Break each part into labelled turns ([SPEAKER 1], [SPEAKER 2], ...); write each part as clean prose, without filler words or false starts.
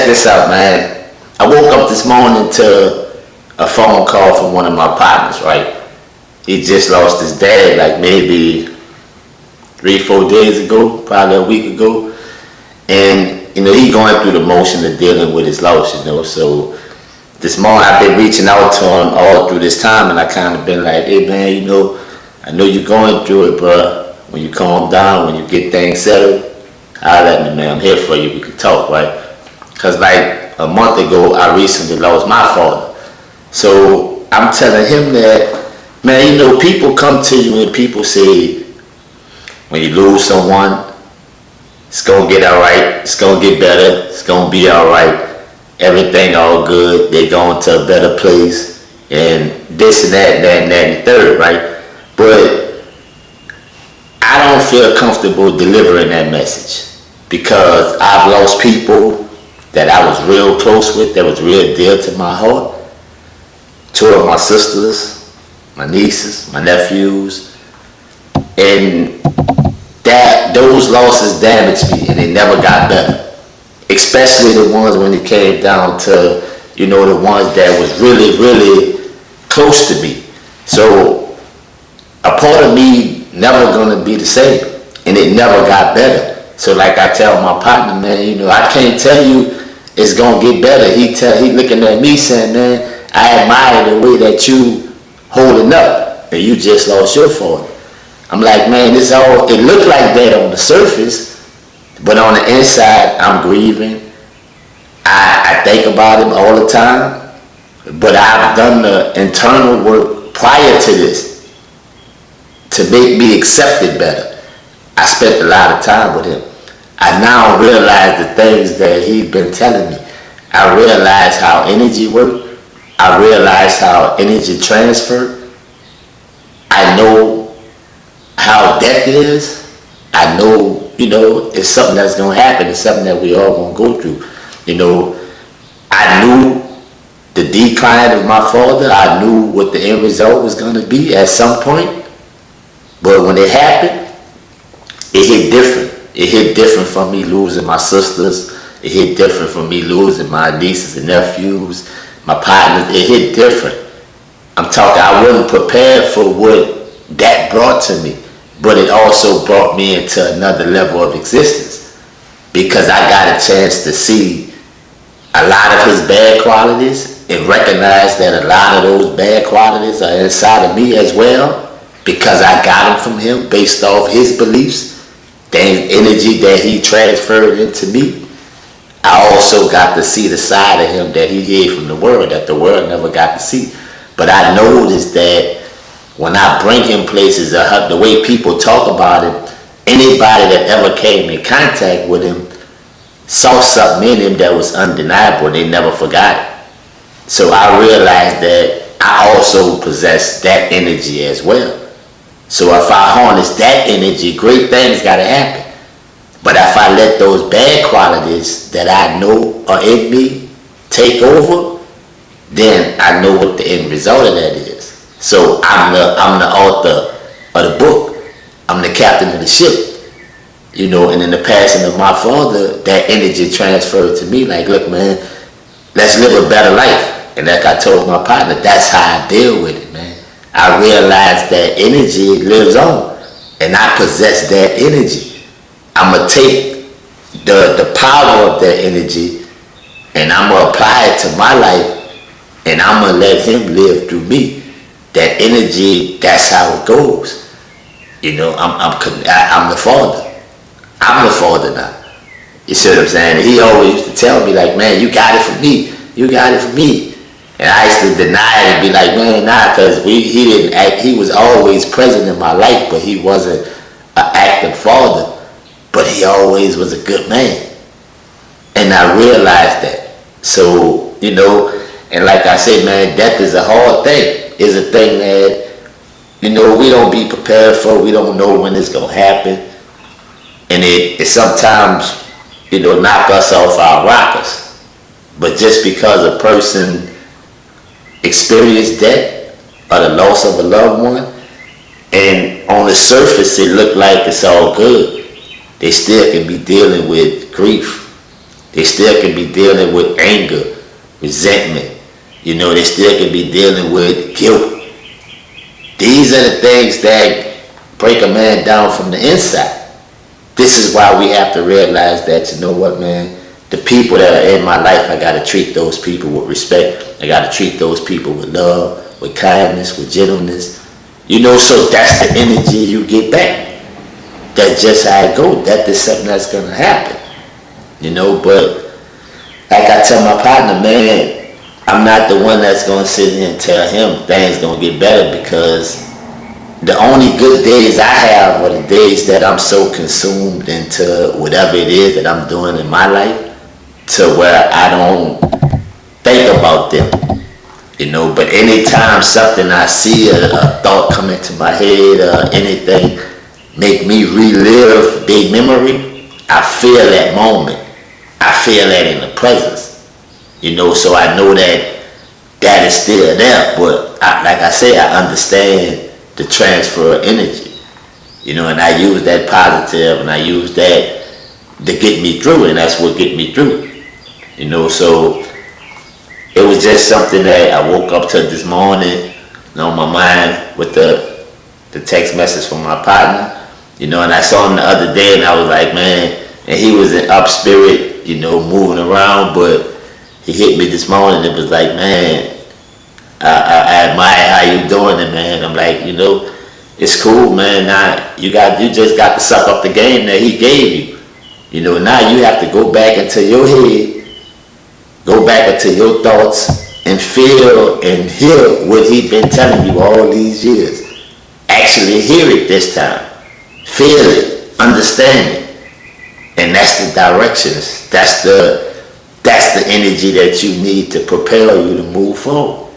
[SPEAKER 1] This out, man. I woke up this morning to a phone call from one of my partners, right? He just lost his dad like maybe 3, 4 days ago, probably a week ago. And, he going through the motion of dealing with his loss. So this morning I've been reaching out to him all through this time, and I kind of been like, hey man, I know you're going through it, but when you calm down, when you get things settled, holler at me, man. I'm here for you. We can talk, right? Because like a month ago, I recently lost my father. So I'm telling him that, man, people come to you and people say, when you lose someone, it's going to get all right. It's going to get better. It's going to be all right. Everything all good. They're going to a better place. And this and that and that and that and third, right? But I don't feel comfortable delivering that message because I've lost people that I was real close with, that was real dear to my heart. 2 of my sisters, my nieces, my nephews, and those losses damaged me and they never got better. Especially the ones when it came down to, the ones that was really, really close to me. So a part of me never gonna be the same, and it never got better. So like I tell my partner, man, I can't tell you it's gonna get better. He looking at me saying, man, I admire the way that you holding up, and you just lost your father. I'm like, man, it looked like that on the surface, but on the inside, I'm grieving. I think about him all the time, but I've done the internal work prior to this to make me accept it better. I spent a lot of time with him. I now realize the things that he's been telling me. I realize how energy works. I realize how energy transfer. I know how death is. I know, it's something that's going to happen. It's something that we all going to go through. I knew the decline of my father. I knew what the end result was going to be at some point. But when it happened, it hit different. It hit different from me losing my sisters. It hit different from me losing my nieces and nephews, my partners. It hit different. I'm talking, I wasn't prepared for what that brought to me. But it also brought me into another level of existence because I got a chance to see a lot of his bad qualities and recognize that a lot of those bad qualities are inside of me as well because I got them from him based off his beliefs, the energy that he transferred into me. I also got to see the side of him that he hid from the world, that the world never got to see. But I noticed that when I bring him places, the way people talk about him, anybody that ever came in contact with him saw something in him that was undeniable and they never forgot it. So I realized that I also possess that energy as well. So if I harness that energy, great things gotta happen. But if I let those bad qualities that I know are in me take over, then I know what the end result of that is. So I'm the author of the book. I'm the captain of the ship. And in the passing of my father, that energy transferred to me like, look, man, let's live a better life. And like I told my partner, that's how I deal with it, man. I realize that energy lives on, and I possess that energy. I'm going to take the power of that energy, and I'm going to apply it to my life, and I'm going to let him live through me. That energy, that's how it goes. I'm the father. I'm the father now. You see what I'm saying? He always used to tell me like, man, you got it from me. You got it from me. And I used to deny it and be like, man, nah, because he didn't act. He was always present in my life, but he wasn't an active father. But he always was a good man. And I realized that. So, and like I said, man, death is a hard thing. It's a thing that, we don't be prepared for. We don't know when it's going to happen. And it sometimes, knock us off our rockers. But just because a person experienced death or the loss of a loved one, and on the surface it looked like it's all good, they still can be dealing with grief They still can be dealing with anger, resentment. They still can be dealing with guilt. These are the things that break a man down from the inside. This is why we have to realize that, man, the people that are in my life, I got to treat those people with respect. I got to treat those people with love, with kindness, with gentleness. So that's the energy you get back. That's just how it goes. That is something that's going to happen. But like I tell my partner, man, I'm not the one that's going to sit here and tell him things going to get better, because the only good days I have are the days that I'm so consumed into whatever it is that I'm doing in my life to where I don't think about them. But anytime something I see, a thought come into my head or anything make me relive their memory, I feel that moment. I feel that in the presence. So I know that is still there. But like I say, I understand the transfer of energy. And I use that positive, and I use that to get me through, and that's what get me through. So it was just something that I woke up to this morning on my mind with the text message from my partner. And I saw him the other day, and I was like, man, and he was in up spirit, moving around, but he hit me this morning. It was like, man, I admire how you doing it, man. I'm like, it's cool, man. Now you just got to suck up the game that he gave you. Now you have to go back into your head, go back into your thoughts, and feel and hear what he been telling you all these years. Actually hear it this time. Feel it, understand it. And that's the directions. That's the energy that you need to propel you to move forward.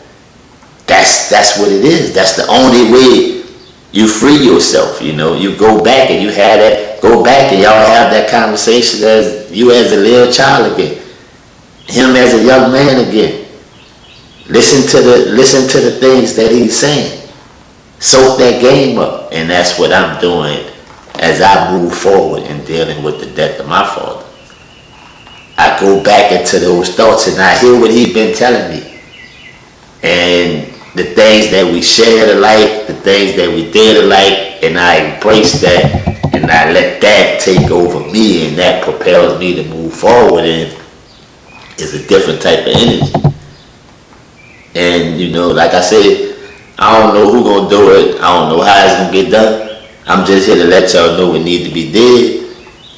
[SPEAKER 1] That's what it is. That's the only way you free yourself. You go back and you have that. Go back and y'all have that conversation as you as a little child again, him as a young man again. Listen to the things that he's saying. Soak that game up, and that's what I'm doing as I move forward in dealing with the death of my father. I go back into those thoughts and I hear what he's been telling me. And the things that we shared alike, the things that we did alike, and I embrace that, and I let that take over me, and that propels me to move forward, and it's a different type of energy. And like I said, I don't know who's gonna do it. I don't know how it's gonna get done. I'm just here to let y'all know it need to be did,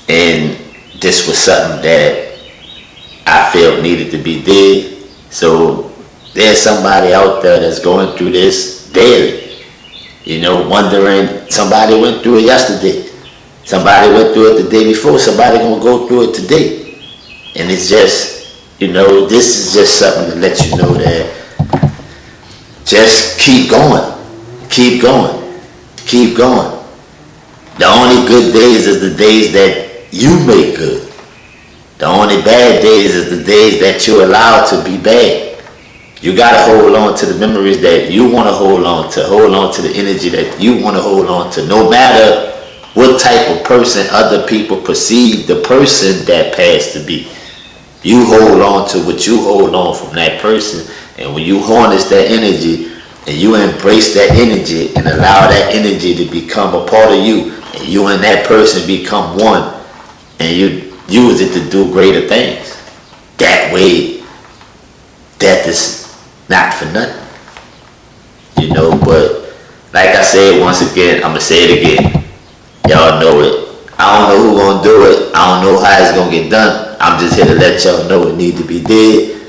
[SPEAKER 1] and this was something that I felt needed to be did. So there's somebody out there that's going through this daily, wondering. Somebody went through it yesterday, somebody went through it the day before, somebody gonna go through it today. And it's just, this is just something to let you know that just keep going, keep going, keep going. The only good days is the days that you make good. The only bad days is the days that you allow to be bad. You gotta hold on to the memories that you wanna hold on to the energy that you wanna hold on to, no matter what type of person other people perceive the person that passed to be. You hold on to what you hold on from that person, and when you harness that energy and you embrace that energy and allow that energy to become a part of you, and you and that person become one, and you use it to do greater things. That way, death is not for nothing. But like I said, once again, I'm going to say it again. Y'all know it. I don't know who's going to do it. I don't know how it's going to get done. I'm just here to let y'all know it need to be did.